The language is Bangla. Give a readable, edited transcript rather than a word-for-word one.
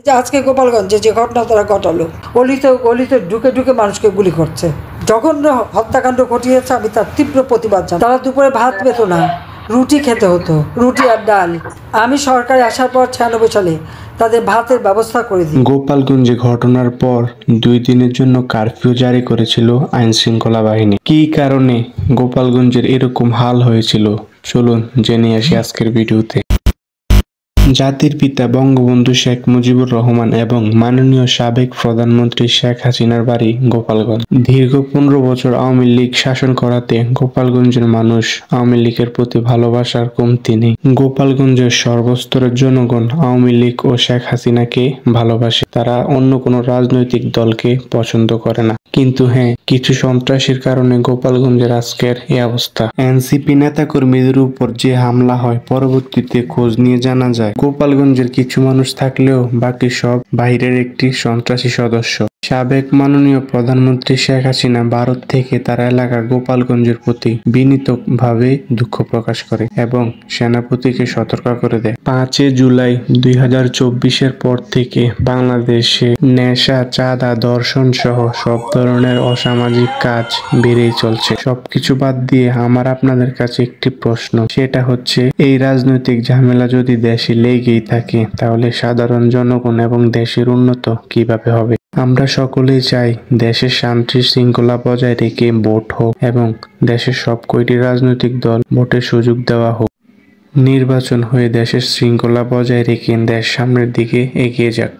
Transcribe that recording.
যে আজকে গোপালগঞ্জে যে ঘটনা তারা ঘটালো, গলিতে গলিতে ঢুকে ঢুকে মানুষকে গুলি করছে, জঘন্য হত্যাকাণ্ড ঘটিয়েছে। আমি তার তীব্র প্রতিবাদ জানাই। তারা দুপুরে ভাত পেত না, রুটি খেতে হতো, রুটি আর ডাল। আমি সরকারে আসার পর 96 সালে তাদের ভাতের ব্যবস্থা করে দিই। গোপালগঞ্জে ঘটনার পর 2 দিনের জন্য কারফিউ জারি করেছিল আইন শৃঙ্খলা বাহিনী। কী কারণে গোপালগঞ্জের এরকম হাল হয়েছিল, চলুন জেনে আসি আজকের ভিডিওতে। জাতির পিতা বঙ্গবন্ধু শেখ মুজিবুর রহমান এবং মাননীয় সাবেক প্রধানমন্ত্রী শেখ হাসিনার বাড়ি গোপালগঞ্জ। দীর্ঘ 15 বছর আওয়ামী লীগ শাসন করাতে গোপালগঞ্জের মানুষ আওয়ামী লীগের প্রতি ভালোবাসার কমতি নেই। গোপালগঞ্জের সর্বস্তরের জনগণ আওয়ামী লীগ ও শেখ হাসিনাকে ভালোবাসে। তারা অন্য কোনো রাজনৈতিক দলকে পছন্দ করে না। কিন্তু হ্যাঁ, কিছু সন্ত্রাসীর কারণে গোপালগঞ্জের আজকের এই অবস্থা। এনসিপি নেতাকর্মীদের উপর যে হামলা হয়, পরবর্তীতে খোঁজ নিয়ে জানা যায় গোপালগঞ্জের কিছু মানুষ থাকলেও বাকি সব বাইরের একটি সন্ত্রাসী সদস্য। সাবেক মাননীয় প্রধানমন্ত্রী শেখ হাসিনা ভারত থেকে তার এলাকা গোপালগঞ্জের প্রতি বিনীতভাবে দুঃখ প্রকাশ করে এবং সেনাপতিকে সতর্ক করে দেয়। 5 জুলাই 2024 পর থেকে বাংলাদেশে নেশা, চাঁদা, ধর্ষণ সহ সব ধরনের অসামাজিক কাজ বেড়েই চলছে। সবকিছু বাদ দিয়ে আমার আপনাদের কাছে একটি প্রশ্ন, সেটা হচ্ছে এই রাজনৈতিক ঝামেলা যদি দেশে লেগেই থাকে তাহলে সাধারণ জনগণ এবং দেশের উন্নত কিভাবে হবে? আমরা সকলেই চাই দেশের শান্তি শৃঙ্খলা বজায় রেখে ভোট হোক এবং দেশের সব কয়টি রাজনৈতিক দল ভোটের সুযোগ দেওয়া হোক। নির্বাচন হয়ে দেশের শৃঙ্খলা বজায় রেখে দেশ সামনের দিকে এগিয়ে যাক।